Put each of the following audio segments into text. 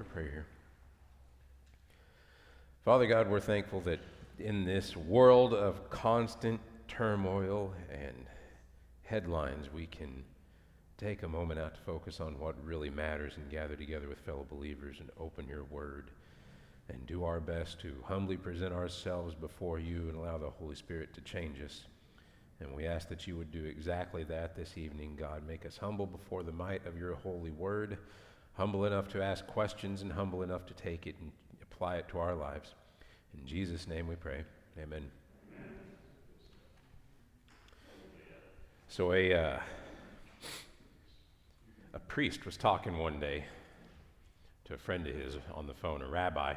of prayer here. Father God, we're thankful that in this world of constant turmoil and headlines, we can take a moment out to focus on what really matters and gather together with fellow believers and open your word and do our best to humbly present ourselves before you and allow the Holy Spirit to change us. And we ask that you would do exactly that this evening, God. Make us humble before the might of your holy word, humble enough to ask questions and humble enough to take it and apply it to our lives. In Jesus' name we pray. Amen. So a priest was talking one day to a friend of his on the phone, a rabbi.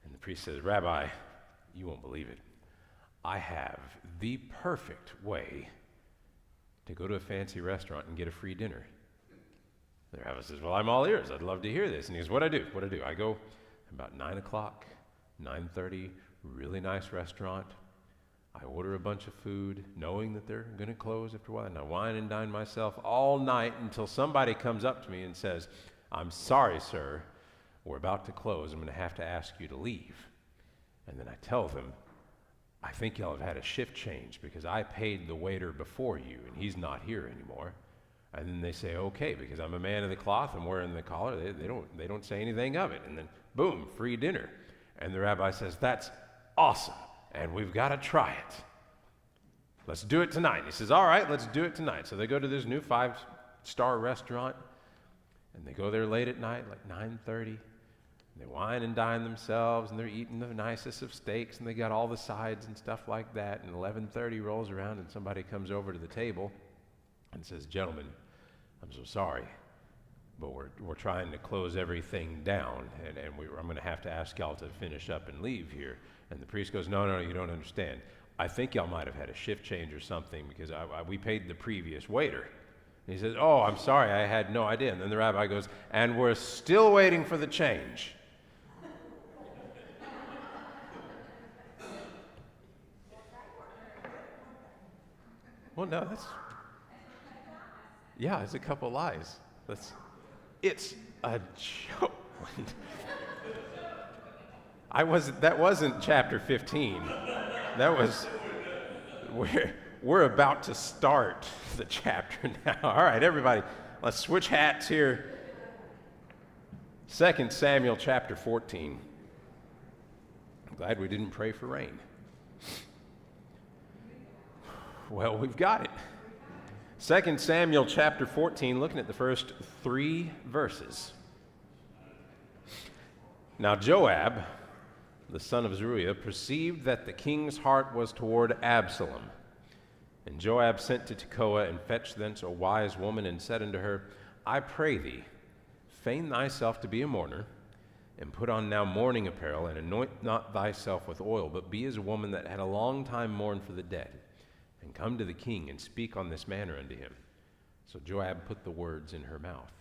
And the priest says, "Rabbi, you won't believe it. I have the perfect way to go to a fancy restaurant and get a free dinner." The rabbi says, "Well, I'm all ears. I'd love to hear this." And he goes, What do I do? I go about 9 o'clock, 9:30, really nice restaurant. I order a bunch of food, knowing that they're going to close after a while, and I wine and dine myself all night until somebody comes up to me and says, "I'm sorry, sir, we're about to close. I'm going to have to ask you to leave." And then I tell them, "I think y'all have had a shift change because I paid the waiter before you and he's not here anymore." And then they say, "Okay," because I'm a man of the cloth, I'm wearing the collar. They don't say anything of it. And then boom, free dinner. And the rabbi says, "That's awesome, and we've got to try it. Let's do it tonight." He says, "All right, let's do it tonight." So they go to this new 5-star restaurant, and they go there late at night, like 9:30. They wine and dine themselves, and they're eating the nicest of steaks, and they got all the sides and stuff like that. And 11:30 rolls around, and somebody comes over to the table and says, "Gentlemen, I'm so sorry, but we're trying to close everything down, and I'm going to have to ask y'all to finish up and leave here." And the priest goes, No, you don't understand. I think y'all might have had a shift change or something because we paid the previous waiter." And he says, "Oh, I'm sorry, I had no idea." And then the rabbi goes, "And we're still waiting for the change." Well, no, it's a couple lies. It's a joke. That wasn't chapter 15. That was, we're about to start the chapter now. All right, everybody, let's switch hats here. 2 Samuel chapter 14. I'm glad we didn't pray for rain. Well, we've got it. 2 Samuel chapter 14, looking at the first 3 verses. Now Joab, the son of Zeruiah, perceived that the king's heart was toward Absalom. And Joab sent to Tekoa and fetched thence a wise woman and said unto her, "I pray thee, feign thyself to be a mourner, and put on now mourning apparel, and anoint not thyself with oil, but be as a woman that had a long time mourned for the dead. And come to the king and speak on this manner unto him." So Joab put the words in her mouth.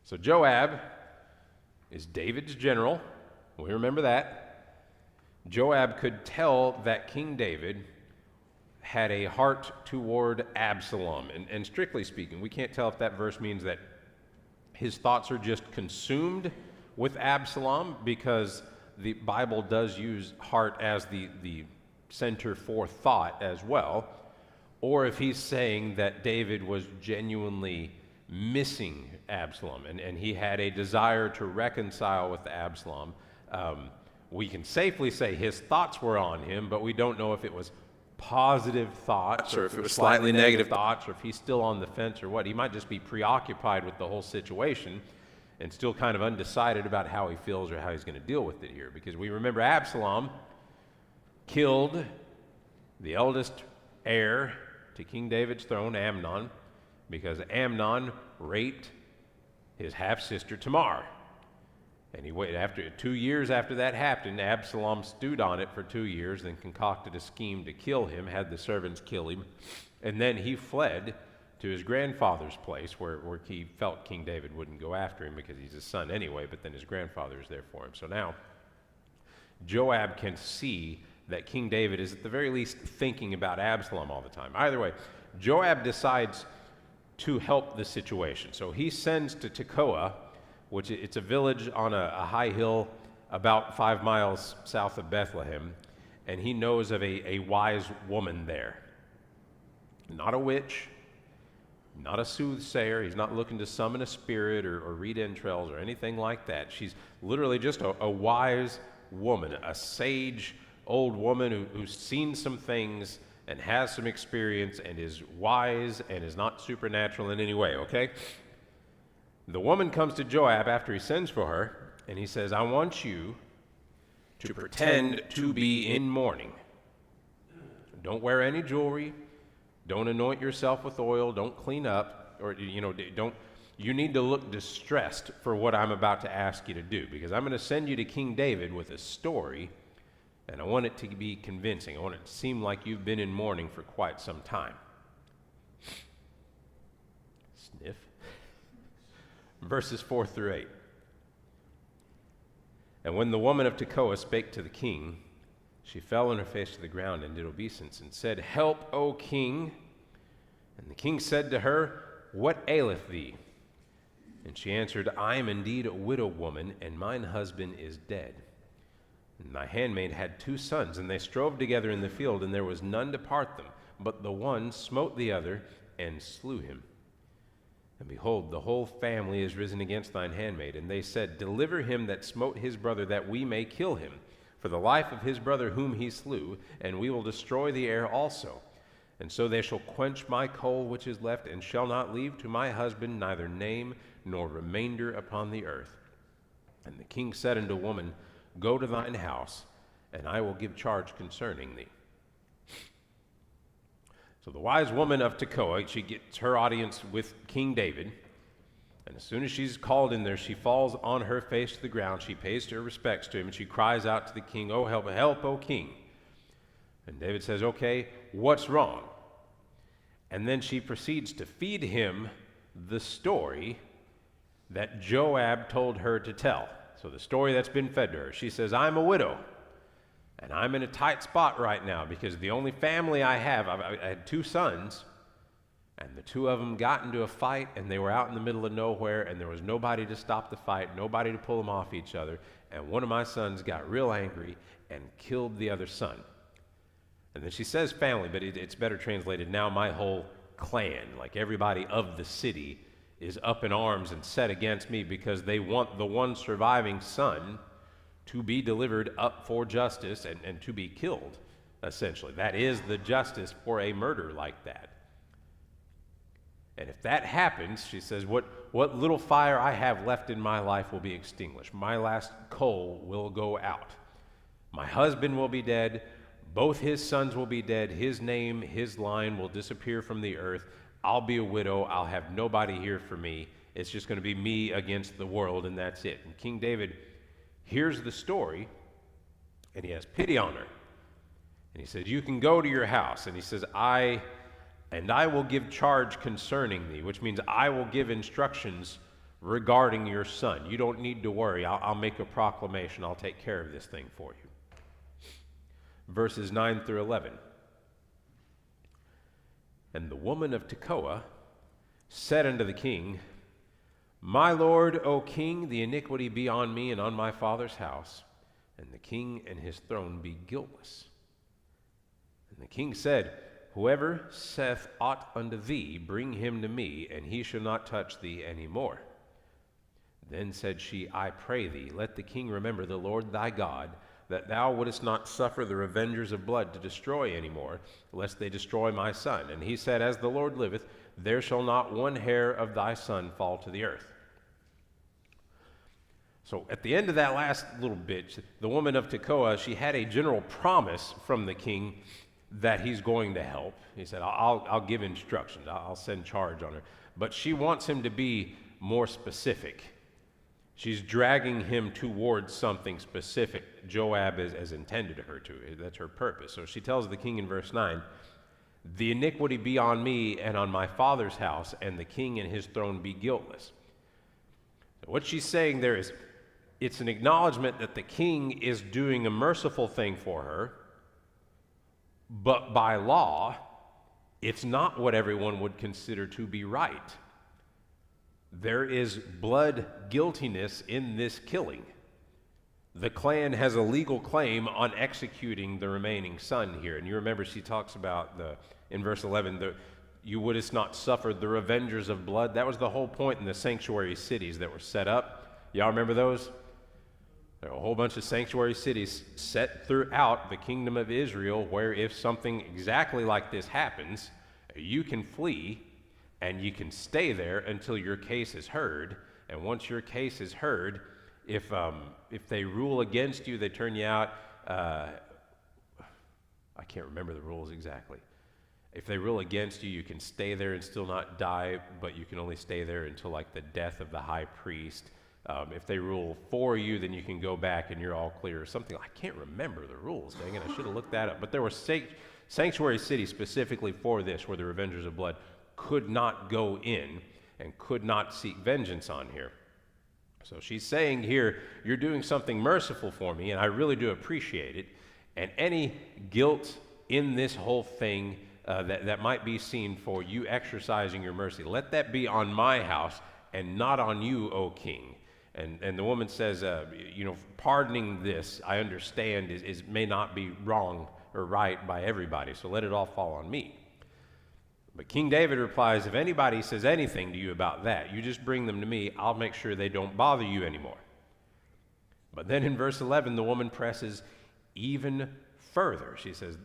So Joab is David's general. We remember that. Joab could tell that King David had a heart toward Absalom. And strictly speaking, we can't tell if that verse means that his thoughts are just consumed with Absalom, because the Bible does use heart as the center for thought as well, or if he's saying that David was genuinely missing Absalom and he had a desire to reconcile with Absalom. We can safely say his thoughts were on him, but we don't know if it was positive thoughts or if it was slightly negative thoughts, or if he's still on the fence or what. He might just be preoccupied with the whole situation and still kind of undecided about how he feels or how he's going to deal with it here, because we remember Absalom killed the eldest heir to King David's throne, Amnon, because Amnon raped his half-sister Tamar. And he waited. After 2 years after that happened, Absalom stewed on it for 2 years, then concocted a scheme to kill him, had the servants kill him, and then he fled to his grandfather's place where he felt King David wouldn't go after him because he's his son anyway, but then his grandfather is there for him. So now Joab can see that King David is at the very least thinking about Absalom all the time. Either way, Joab decides to help the situation. So he sends to Tekoa which it's a village on a high hill about 5 miles south of Bethlehem, and he knows of a wise woman there. Not a witch, not a soothsayer. He's not looking to summon a spirit or read entrails or anything like that. She's literally just a wise woman, a sage old woman who's seen some things and has some experience and is wise and is not supernatural in any way, okay? The woman comes to Joab after he sends for her, and he says, I want you to pretend to be in mourning. Don't wear any jewelry. Don't anoint yourself with oil. Don't clean up. Or, you need to look distressed for what I'm about to ask you to do, because I'm going to send you to King David with a story, and I want it to be convincing. I want it to seem like you've been in mourning for quite some time. Sniff. Verses 4 through 8. And when the woman of Tekoa spake to the king, she fell on her face to the ground and did obeisance and said, Help, O king. And the king said to her, What aileth thee? And she answered, I am indeed a widow woman, and mine husband is dead. And my handmaid had 2 sons, and they strove together in the field, and there was none to part them. But the one smote the other, and slew him. And behold, the whole family is risen against thine handmaid. And they said, Deliver him that smote his brother, that we may kill him, for the life of his brother whom he slew, and we will destroy the heir also. And so they shall quench my coal which is left, and shall not leave to my husband neither name nor remainder upon the earth. And the king said unto the woman, Go to thine house, and I will give charge concerning thee. So the wise woman of Tekoa, she gets her audience with King David, and as soon as she's called in there, she falls on her face to the ground. She pays her respects to him, and she cries out to the king, Oh, help, help, O king. And David says, Okay, what's wrong? And then she proceeds to feed him the story that Joab told her to tell. So the story that's been fed to her. She says, I'm a widow. And I'm in a tight spot right now because the only family I have, I had 2 sons, and the 2 of them got into a fight, and they were out in the middle of nowhere, and there was nobody to stop the fight, nobody to pull them off each other, and one of my sons got real angry and killed the other son. And then she says family, but it's better translated, now my whole clan, like everybody of the city, is up in arms and set against me because they want the one surviving son to be delivered up for justice and to be killed, essentially. That is the justice for a murder like that. And if that happens, she says, what little fire I have left in my life will be extinguished. My last coal will go out. My husband will be dead. Both his sons will be dead. His name, his line will disappear from the earth. I'll be a widow. I'll have nobody here for me. It's just going to be me against the world, and that's it. And King David hears the story, and he has pity on her. And he says, You can go to your house. And he says, I will give charge concerning thee, which means I will give instructions regarding your son. You don't need to worry. I'll make a proclamation. I'll take care of this thing for you. Verses 9 through 11. And the woman of Tekoa said unto the king, My lord, O king, the iniquity be on me and on my father's house, and the king and his throne be guiltless. And the king said, Whoever saith aught unto thee, bring him to me, and he shall not touch thee any more. Then said she, I pray thee, let the king remember the Lord thy God, that thou wouldest not suffer the revengers of blood to destroy any more, lest they destroy my son. And he said, As the Lord liveth, there shall not one hair of thy son fall to the earth. So at the end of that last little bit, the woman of Tekoa, she had a general promise from the king that he's going to help. He said, I'll give instructions. I'll send charge on her. But she wants him to be more specific. She's dragging him towards something specific Joab has intended her to. That's her purpose. So she tells the king in verse 9, The iniquity be on me and on my father's house, and the king and his throne be guiltless. So what she's saying there is, it's an acknowledgement that the king is doing a merciful thing for her, but by law, it's not what everyone would consider to be right. there is blood guiltiness in this killing. The clan has a legal claim on executing the remaining son here. And you remember she talks about in verse 11, you wouldest not suffer the revengers of blood. That was the whole point in the sanctuary cities that were set up. Y'all remember those? There are a whole bunch of sanctuary cities set throughout the kingdom of Israel where if something exactly like this happens, you can flee and you can stay there until your case is heard. And once your case is heard, if they rule against you, they turn you out. I can't remember the rules exactly. If they rule against you, you can stay there and still not die, but you can only stay there until like the death of the high priest. If they rule for you, then you can go back and you're all clear or something. I can't remember the rules, dang it, I should have looked that up. But there were sanctuary cities specifically for this, where the revengers of blood could not go in and could not seek vengeance on here. So she's saying here, you're doing something merciful for me, and I really do appreciate it. And any guilt in this whole thing that might be seen for you exercising your mercy, let that be on my house and not on you, O king. And the woman says, pardoning this, I understand, may not be wrong or right by everybody, so let it all fall on me. But King David replies, if anybody says anything to you about that, you just bring them to me. I'll make sure they don't bother you anymore. But then in verse 11, the woman presses even further. She says,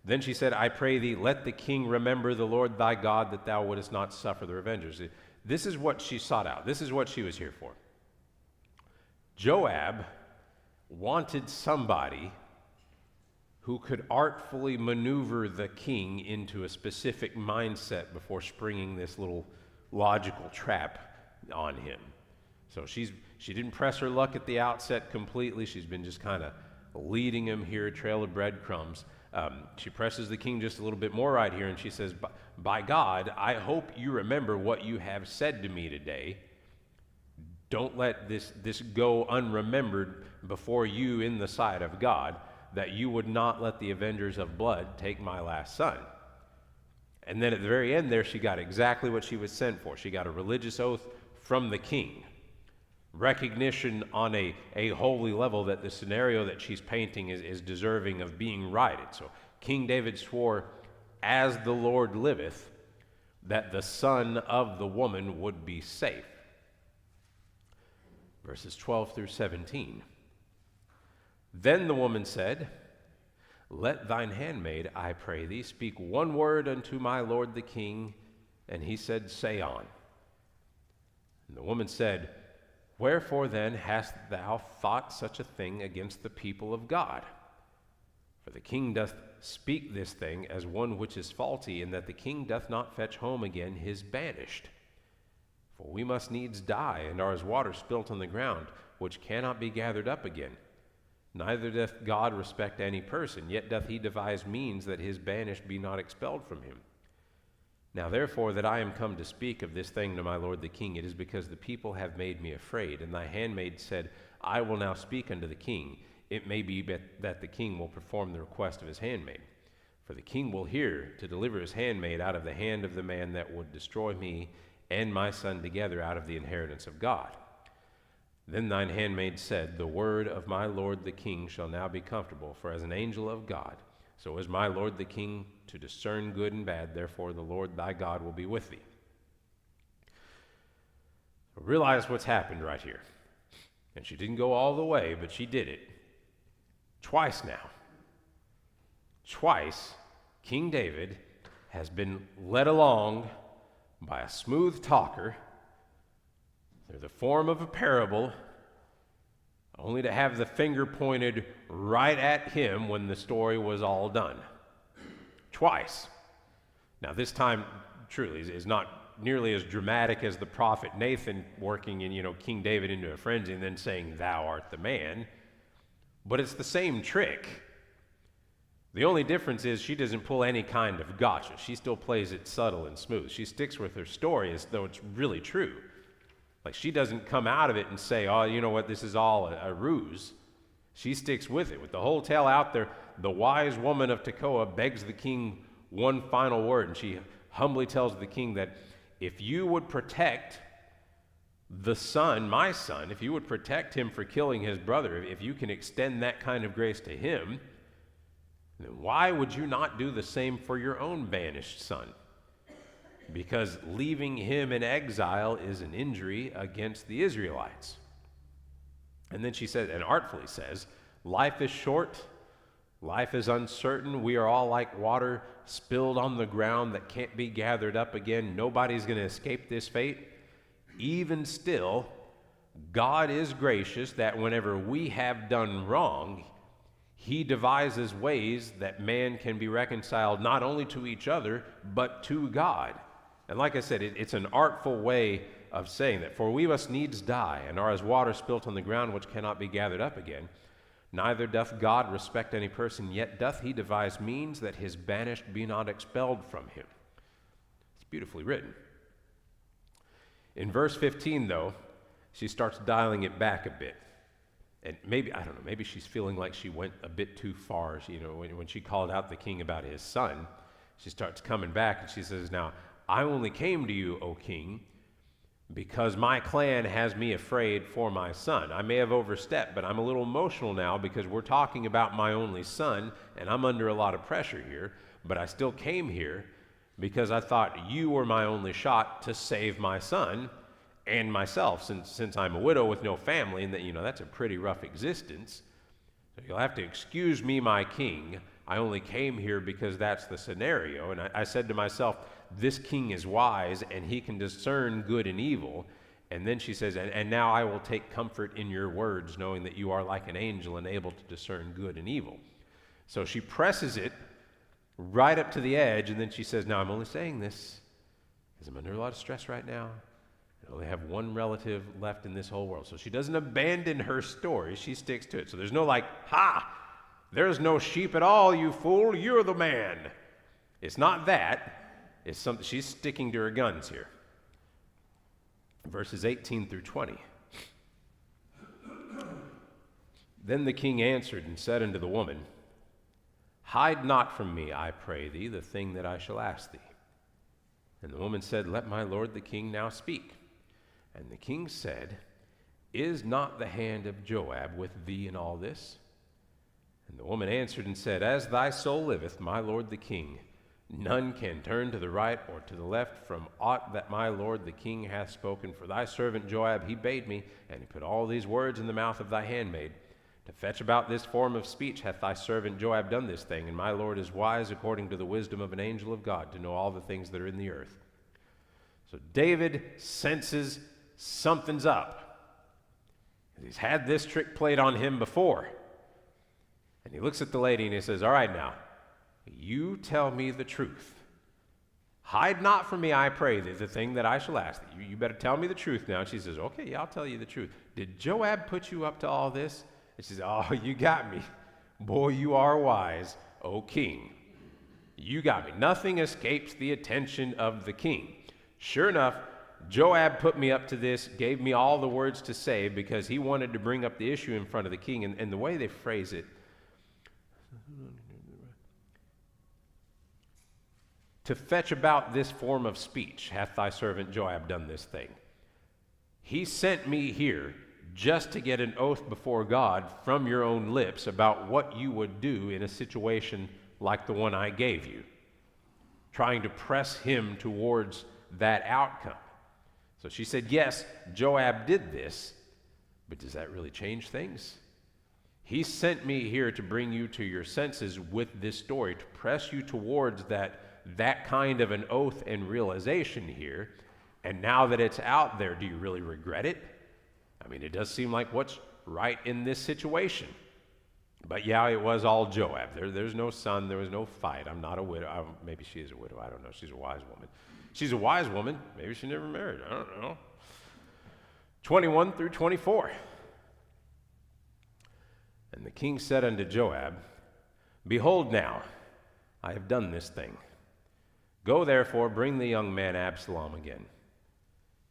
then she said, I pray thee, let the king remember the Lord thy God, that thou wouldest not suffer the revengers. This is what she sought out. This is what she was here for. Joab wanted somebody who could artfully maneuver the king into a specific mindset before springing this little logical trap on him. So she didn't press her luck at the outset completely. She's been just kind of leading him here, a trail of breadcrumbs. She presses the king just a little bit more right here, and she says, by God, I hope you remember what you have said to me today. Don't let this go unremembered before you in the sight of God, that you would not let the avengers of blood take my last son. And then at the very end there, she got exactly what she was sent for. She got a religious oath from the king. Recognition on a holy level that the scenario that she's painting is deserving of being righted. So King David swore, as the Lord liveth, that the son of the woman would be safe. Verses 12 through 17. Then the woman said, let thine handmaid, I pray thee, speak one word unto my lord the king. And he said, say on. And the woman said, wherefore then hast thou thought such a thing against the people of God? For the king doth speak this thing as one which is faulty, and that the king doth not fetch home again his banished. For we must needs die, and are as water spilt on the ground, which cannot be gathered up again. Neither doth God respect any person, yet doth he devise means that his banished be not expelled from him. Now therefore that I am come to speak of this thing to my lord the king, it is because the people have made me afraid. And thy handmaid said, I will now speak unto the king. It may be that the king will perform the request of his handmaid. For the king will hear to deliver his handmaid out of the hand of the man that would destroy me and my son together out of the inheritance of God. Then thine handmaid said, the word of my lord the king shall now be comfortable, for as an angel of God, so is my lord the king to discern good and bad, therefore the Lord thy God will be with thee. So realize what's happened right here. And she didn't go all the way, but she did it. Twice now. Twice, King David has been led along by a smooth talker through the form of a parable, only to have the finger pointed right at him when the story was all done. Twice. Now this time truly is not nearly as dramatic as the prophet Nathan working in, King David into a frenzy and then saying, thou art the man. But it's the same trick. The only difference is she doesn't pull any kind of gotcha. She still plays it subtle and smooth. She sticks with her story as though it's really true. Like she doesn't come out of it and say, oh, you know what, this is all a ruse. She sticks with it. With the whole tale out there, the wise woman of Tekoa begs the king one final word, and she humbly tells the king that if you would protect the son, my son, if you would protect him for killing his brother, if you can extend that kind of grace to him, then why would you not do the same for your own banished son? Because leaving him in exile is an injury against the Israelites. And then she said, and artfully says, life is short, life is uncertain. We are all like water spilled on the ground that can't be gathered up again. Nobody's going to escape this fate. Even still, God is gracious that whenever we have done wrong, he devises ways that man can be reconciled not only to each other, but to God. And like I said, it's an artful way of saying that. For we must needs die, and are as water spilt on the ground, which cannot be gathered up again. Neither doth God respect any person, yet doth he devise means that his banished be not expelled from him. It's beautifully written. In verse 15, though, she starts dialing it back a bit. And maybe, I don't know, maybe she's feeling like she went a bit too far. When she called out the king about his son, she starts coming back and she says, now, I only came to you, O king, because my clan has me afraid for my son. I may have overstepped, but I'm a little emotional now because we're talking about my only son, and I'm under a lot of pressure here, but I still came here because I thought you were my only shot to save my son and myself, since I'm a widow with no family, and that's a pretty rough existence. So you'll have to excuse me, my king. I only came here because that's the scenario. And I said to myself, this king is wise, and he can discern good and evil. And then she says, and now I will take comfort in your words, knowing that you are like an angel and able to discern good and evil. So she presses it right up to the edge, and then she says, now I'm only saying this because I'm under a lot of stress right now. I only have one relative left in this whole world. So she doesn't abandon her story. She sticks to it. So there's no like, ha, there's no sheep at all, you fool. You're the man. It's not that. It's something. She's sticking to her guns here. Verses 18 through 20. Then the king answered and said unto the woman, hide not from me, I pray thee, the thing that I shall ask thee. And the woman said, let my lord the king now speak. And the king said, is not the hand of Joab with thee in all this? And the woman answered and said, as thy soul liveth, my lord the king, none can turn to the right or to the left from aught that my lord the king hath spoken. For thy servant Joab, he bade me, and he put all these words in the mouth of thy handmaid. To fetch about this form of speech hath thy servant Joab done this thing, and my lord is wise according to the wisdom of an angel of God to know all the things that are in the earth. So David senses something's up. He's had this trick played on him before. And he looks at the lady and he says, all right now, you tell me the truth. Hide not from me, I pray thee, the thing that I shall ask thee. You better tell me the truth now. And she says, okay, yeah, I'll tell you the truth. Did Joab put you up to all this? And she says, oh, you got me. Boy, you are wise, O king. You got me. Nothing escapes the attention of the king. Sure enough, Joab put me up to this, gave me all the words to say because he wanted to bring up the issue in front of the king. And the way they phrase it, to fetch about this form of speech hath thy servant Joab done this thing. He sent me here just to get an oath before God from your own lips about what you would do in a situation like the one I gave you, trying to press him towards that outcome. So she said, yes, Joab did this, but does that really change things? He sent me here to bring you to your senses with this story, to press you towards that kind of an oath and realization here. And now that it's out there, do you really regret it? I mean, it does seem like what's right in this situation. But yeah, it was all Joab. There's no son. There was no fight. I'm not a widow. Maybe she is a widow. I don't know. She's a wise woman. She's a wise woman. Maybe she never married. I don't know. 21 through 24. And the king said unto Joab, behold now, I have done this thing. Go therefore, bring the young man Absalom again.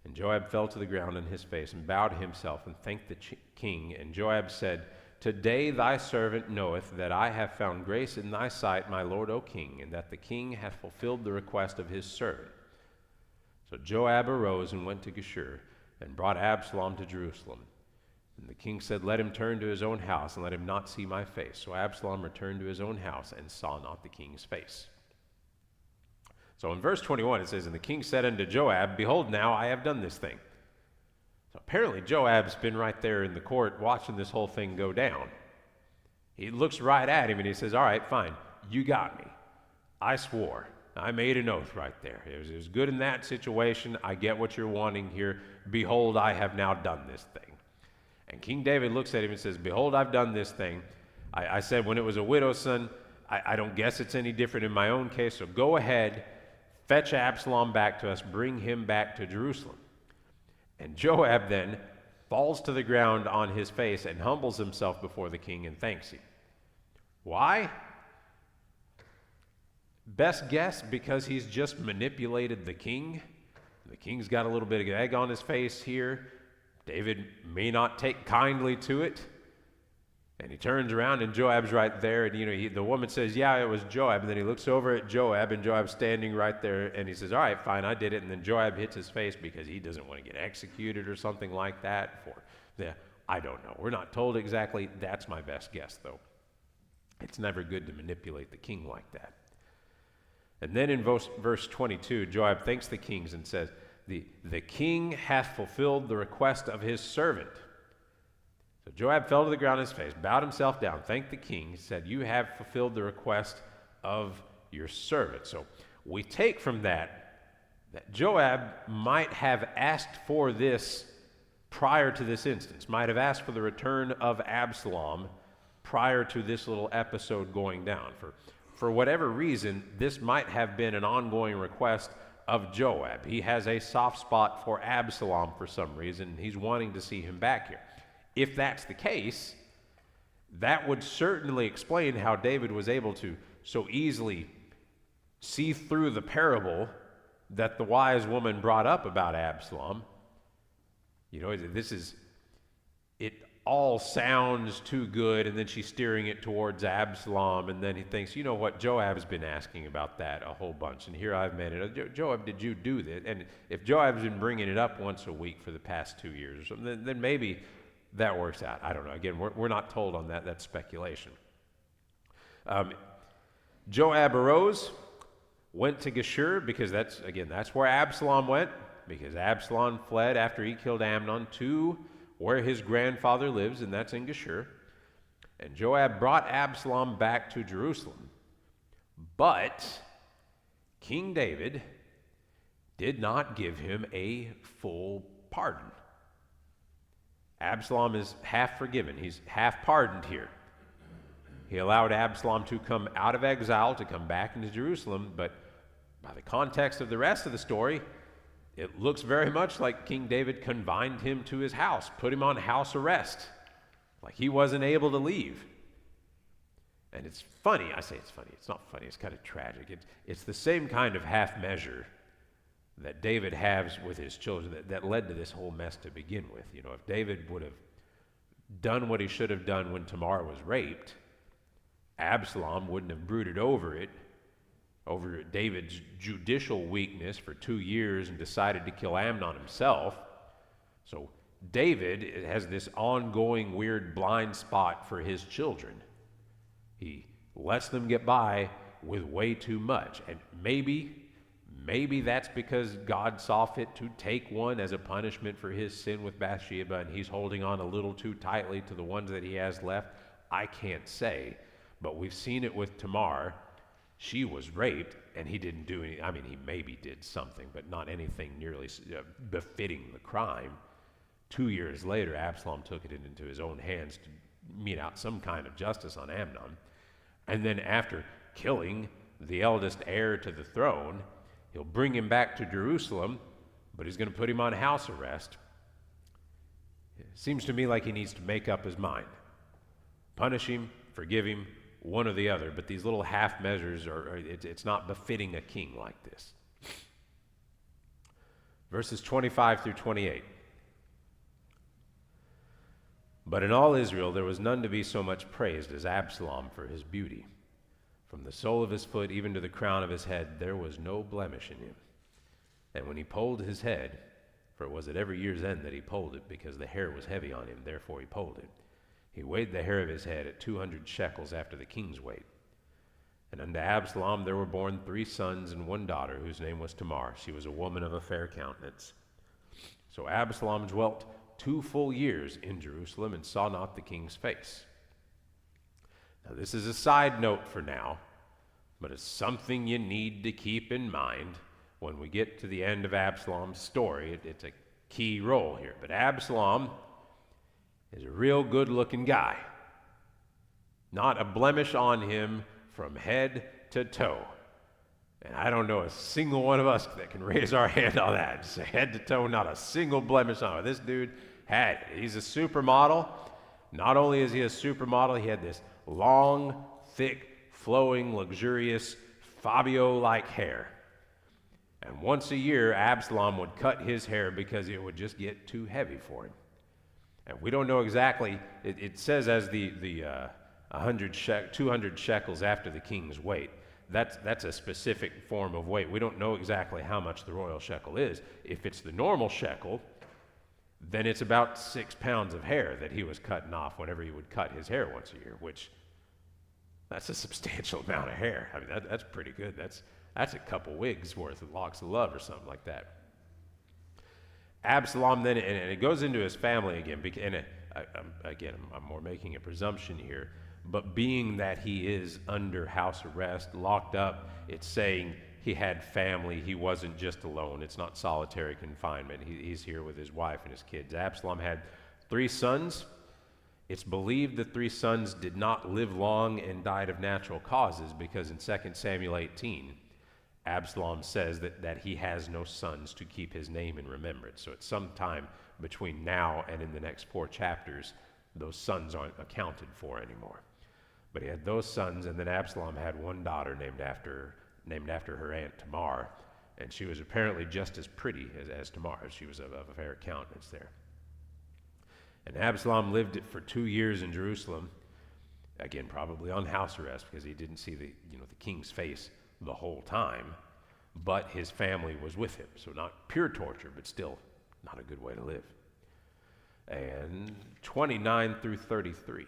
And Joab fell to the ground on his face and bowed himself and thanked the king. And Joab said, today thy servant knoweth that I have found grace in thy sight, my lord, O king, and that the king hath fulfilled the request of his servant. So Joab arose and went to Geshur. and brought Absalom to Jerusalem. And the king said, let him turn to his own house, and let him not see my face. So Absalom returned to his own house, and saw not the king's face. So in verse 21 it says, and the king said unto Joab, behold, now I have done this thing. So apparently Joab's been right there in the court watching this whole thing go down. He looks right at him and he says, all right, fine, you got me. I swore. I made an oath right there. It was good in that situation. I get what you're wanting here. Behold, I have now done this thing. And King David looks at him and says, behold, I've done this thing. I said when it was a widow's son, I don't guess it's any different in my own case, so go ahead, fetch Absalom back to us, bring him back to Jerusalem. And Joab then falls to the ground on his face and humbles himself before the king and thanks him. Why? Best guess, because he's just manipulated the king. The king's got a little bit of egg on his face here. David may not take kindly to it. And he turns around and Joab's right there. And, the woman says, yeah, it was Joab. And then he looks over at Joab and Joab's standing right there. And he says, all right, fine, I did it. And then Joab hits his face because he doesn't want to get executed or something like that. I don't know. We're not told exactly. That's my best guess, though. It's never good to manipulate the king like that. And then in verse 22, Joab thanks the kings and says, the king hath fulfilled the request of his servant. So Joab fell to the ground on his face, bowed himself down, thanked the king, said, you have fulfilled the request of your servant. So we take from that Joab might have asked for this prior to this instance, might have asked for the return of Absalom prior to this little episode going down. For whatever reason, this might have been an ongoing request of Joab. He has a soft spot for Absalom for some reason. He's wanting to see him back here. If that's the case, that would certainly explain how David was able to so easily see through the parable that the wise woman brought up about Absalom. It all sounds too good, and then she's steering it towards Absalom, and then he thinks, you know what, Joab's been asking about that a whole bunch, and here I've made it. Joab, did you do this? And if Joab's been bringing it up once a week for the past 2 years or something, then maybe that works out. I don't know. Again, we're not told on that. That's speculation. Joab arose, went to Geshur, because that's where Absalom went, because Absalom fled after he killed Amnon to where his grandfather lives, and that's in Geshur. And Joab brought Absalom back to Jerusalem. But King David did not give him a full pardon. Absalom is half forgiven. He's half pardoned here. He allowed Absalom to come out of exile, to come back into Jerusalem, but by the context of the rest of the story, it looks very much like King David confined him to his house, put him on house arrest, like he wasn't able to leave. And it's funny. I say it's funny. It's not funny. It's kind of tragic. It's the same kind of half measure that David has with his children that led to this whole mess to begin with. If David would have done what he should have done when Tamar was raped, Absalom wouldn't have brooded over David's judicial weakness for 2 years and decided to kill Amnon himself. So David has this ongoing weird blind spot for his children. He lets them get by with way too much. And maybe that's because God saw fit to take one as a punishment for his sin with Bathsheba, and he's holding on a little too tightly to the ones that he has left. I can't say, but we've seen it with Tamar. She was raped, and he didn't do any. I mean, he maybe did something, but not anything nearly befitting the crime. 2 years later, Absalom took it into his own hands to mete out some kind of justice on Amnon. And then after killing the eldest heir to the throne, he'll bring him back to Jerusalem, but he's going to put him on house arrest. It seems to me like he needs to make up his mind. Punish him, forgive him, one or the other, but these little half measures it's not befitting a king like this. Verses 25 through 28. But in all Israel there was none to be so much praised as Absalom for his beauty. From the sole of his foot even to the crown of his head there was no blemish in him. And when he polled his head, For it was at every year's end that he polled it, because the hair was heavy on him, therefore he polled it. He weighed the hair of his head at 200 shekels after the king's weight. And unto Absalom there were born 3 sons and 1 daughter, whose name was Tamar. She was a woman of a fair countenance. So Absalom dwelt 2 full years in Jerusalem, and saw not the king's face. Now this is a side note for now, but it's something you need to keep in mind when we get to the end of Absalom's story. It's a key role here. But Absalom is a real good-looking guy. Not a blemish on him from head to toe. And I don't know a single one of us that can raise our hand on that. Just head to toe, not a single blemish on it. This dude he's a supermodel. Not only is he a supermodel, he had this long, thick, flowing, luxurious, Fabio-like hair. And once a year, Absalom would cut his hair because it would just get too heavy for him. And we don't know exactly, it says as the 200 shekels after the king's weight. That's a specific form of weight. We don't know exactly how much the royal shekel is. If it's the normal shekel, then it's about 6 pounds of hair that he was cutting off whenever he would cut his hair once a year, which that's a substantial amount of hair. I mean, that's pretty good. That's a couple wigs worth of locks of love or something like that. Absalom then, and it goes into his family again, and I'm more making a presumption here, but being that he is under house arrest, locked up, it's saying he had family. He wasn't just alone. It's not solitary confinement. He's here with his wife and his kids. Absalom had 3 sons. It's believed the 3 sons did not live long and died of natural causes, because in 2 Samuel 18, Absalom says that he has no sons to keep his name in remembrance. So at some time between now and in the next 4 chapters, those sons aren't accounted for anymore. But he had those sons, and then Absalom had 1 daughter named after her aunt Tamar, and she was apparently just as pretty as Tamar. She was of a fair countenance there. And Absalom lived for 2 years in Jerusalem, again probably on house arrest because he didn't see the king's face the whole time, but his family was with him. So not pure torture, but still not a good way to live. And 29 through 33.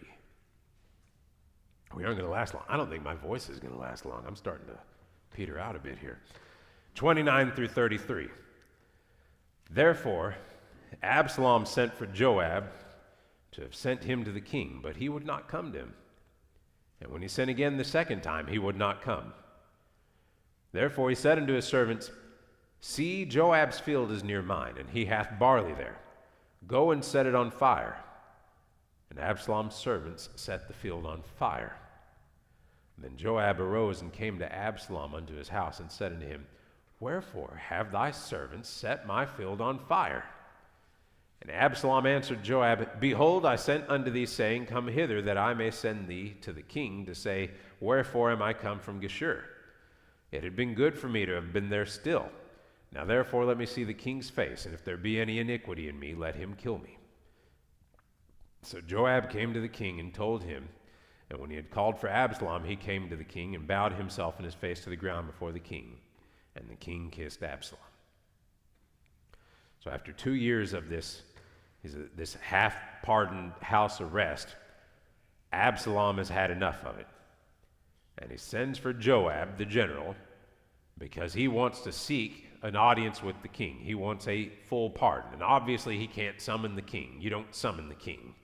We aren't going to last long. I don't think my voice is going to last long. I'm starting to peter out a bit here. 29 through 33. Therefore, Absalom sent for Joab to have sent him to the king, but he would not come to him. And when he sent again the second time, he would not come. Therefore he said unto his servants, See, Joab's field is near mine, and he hath barley there. Go and set it on fire. And Absalom's servants set the field on fire. Then Joab arose and came to Absalom unto his house, and said unto him, Wherefore have thy servants set my field on fire? And Absalom answered Joab, Behold, I sent unto thee, saying, Come hither, that I may send thee to the king, to say, Wherefore am I come from Geshur? It had been good for me to have been there still. Now therefore let me see the king's face, and if there be any iniquity in me, let him kill me. So Joab came to the king and told him, and when he had called for Absalom, he came to the king and bowed himself and his face to the ground before the king. And the king kissed Absalom. So after 2 years of this half-pardoned house arrest, Absalom has had enough of it. And he sends for Joab, the general, because he wants to seek an audience with the king. He wants a full pardon. And obviously he can't summon the king. You don't summon the king.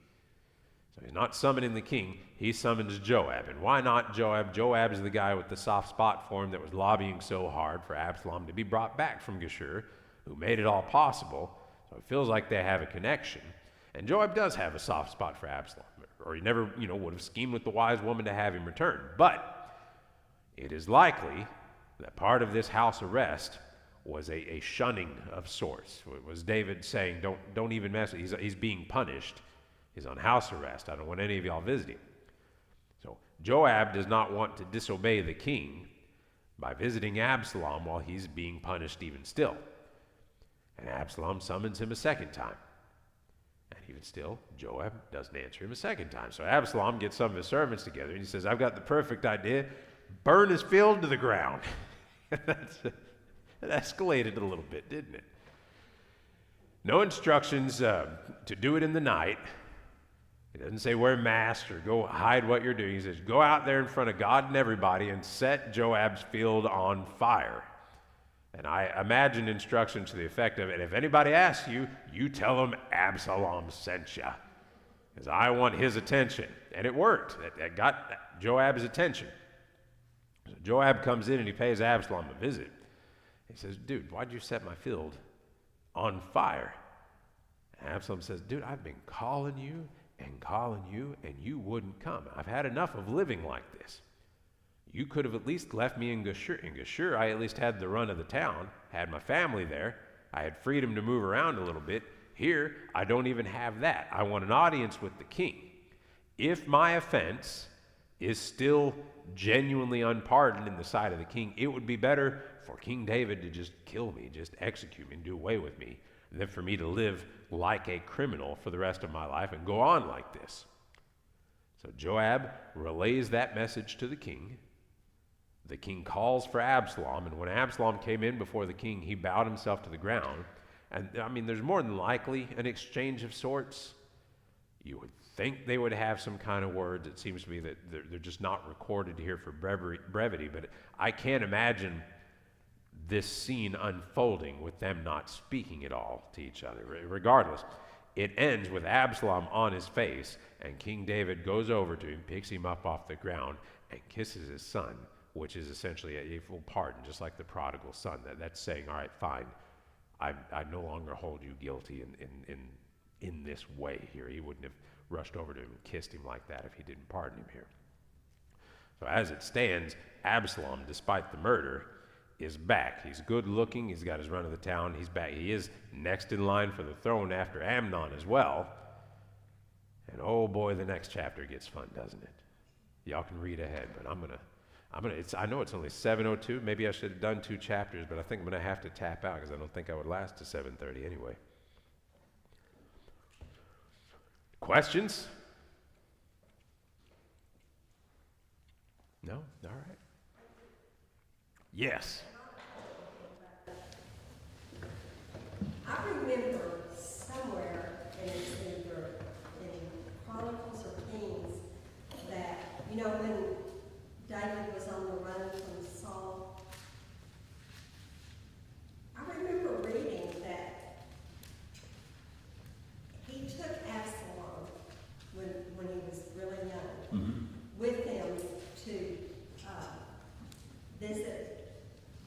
So he's not summoning the king. He summons Joab. And why not Joab? Joab is the guy with the soft spot for him that was lobbying so hard for Absalom to be brought back from Geshur, who made it all possible. So it feels like they have a connection. And Joab does have a soft spot for Absalom, or he never, would have schemed with the wise woman to have him return. But it is likely that part of this house arrest was a shunning of sorts. It was David saying, don't even mess with him. He's being punished. He's on house arrest. I don't want any of y'all visiting. So Joab does not want to disobey the king by visiting Absalom while he's being punished even still. And Absalom summons him a second time. And even still, Joab doesn't answer him a second time. So Absalom gets some of his servants together and he says, I've got the perfect idea. Burn his field to the ground. That escalated a little bit, didn't it? No instructions to do it in the night. He doesn't say wear masks or go hide what you're doing. He says go out there in front of God and everybody and set Joab's field on fire. And I imagine instructions to the effect of, and if anybody asks you, you tell them Absalom sent you. Because I want his attention. And it worked. It got Joab's attention. So Joab comes in and he pays Absalom a visit. He says, dude, why'd you set my field on fire? And Absalom says, dude, I've been calling you, and you wouldn't come. I've had enough of living like this. You could have at least left me in Geshur. In Geshur, I at least had the run of the town, had my family there. I had freedom to move around a little bit. Here, I don't even have that. I want an audience with the king. If my offense is still genuinely unpardoned in the sight of the king, it would be better for King David to just kill me, just execute me and do away with me, than for me to live like a criminal for the rest of my life and go on like this. So Joab relays that message to the king. The king calls for Absalom, and when Absalom came in before the king, he bowed himself to the ground. And I mean, there's more than likely an exchange of sorts. You would think they would have some kind of words. It seems to me that they're just not recorded here for brevity, but I can't imagine this scene unfolding with them not speaking at all to each other. Regardless, it ends with Absalom on his face, and King David goes over to him, picks him up off the ground, and kisses his son, which is essentially a full pardon, just like the prodigal son. That's saying, all right, fine, I no longer hold you guilty in this way here. He wouldn't have rushed over to him and kissed him like that if he didn't pardon him here. So as it stands, Absalom, despite the murder, is back. He's good looking. He's got his run of the town. He's back. He is next in line for the throne after Amnon as well. And oh boy, the next chapter gets fun, doesn't it? Y'all can read ahead, but I know it's only 7:02. Maybe I should have done 2 chapters, but I think I'm going to have to tap out because I don't think I would last to 7:30 anyway. Questions? No? All right. Yes. I remember somewhere, and it's either in Chronicles or Kings, that, when David was on the run from Saul, I remember reading that he took Absalom when he was really young, with him to visit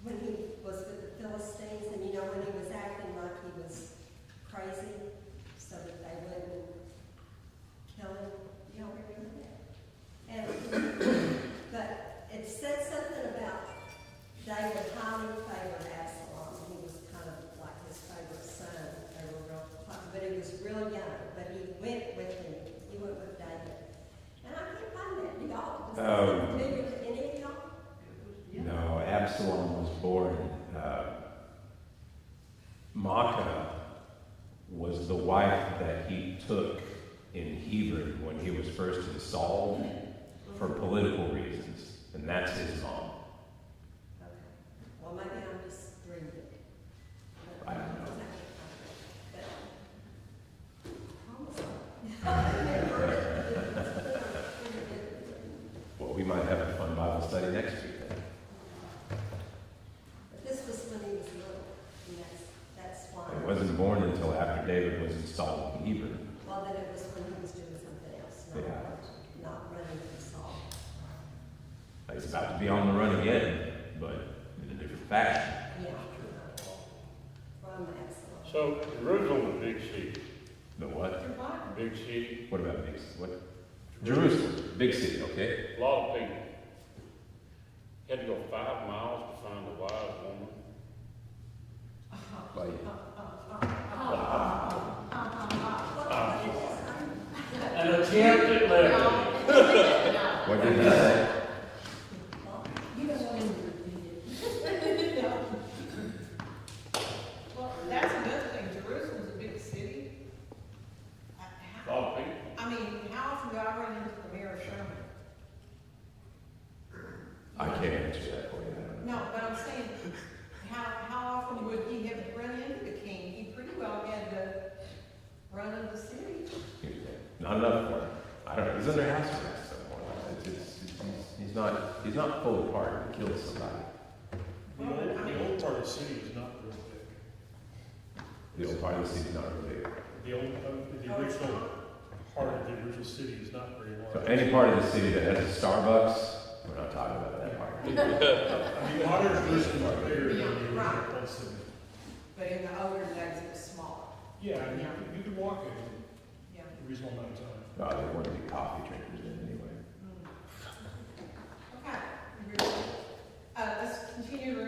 when he was with the Philistines, and when he was acting like he was crazy, so that they wouldn't kill him. You don't remember that? But it said something about David highly favored Absalom. He was kind of like his favorite son. They were real close, but he was real young. But he went with him. He went with David. And I can't find that. You all, does that familiar to any of y'all? No, Absalom was born. Maacah was the wife that he took in Hebron when he was first installed for political reasons, and that's his mom. Okay. Well, maybe I'm just dreaming. I don't know. Well, we might have a fun Bible study next week then. But this was when he was little, and that's why. He wasn't born until after David was installed in Hebron. Well, then it was when he was doing something else, not running from Saul. He's about to be on the run again, but in a different fashion. Yeah. From Absalom. So Jerusalem was a big city. The what? Big city. What about big? What? Jerusalem, big city. Okay. A lot of people. Had to go 5 miles to find a wise woman. An attempt at levity. What did he say? You don't want him to repeat it. Well, that's another thing. Jerusalem's a big city. A lot of people. I mean, how often do I run into the mayor of Sherman? I can't answer that for you. No, but I'm saying, how often would he have run into the king? He pretty well had to I don't know, he's under house arrest somewhere. He's not fully pardoned, he killed somebody. The old part of the city is not real big. The old part of the city's not really big. The original part of the original city is not very So large. any part of the city that has a Starbucks, we're not talking about that part. I mean, modern Jerusalem is bigger than the original Right. old city. But in the older days, it was smaller. Yeah, and you could walk it Yeah. a reasonable amount of time. No, they wouldn't be coffee drinkers in anyway. Okay. Let's continue to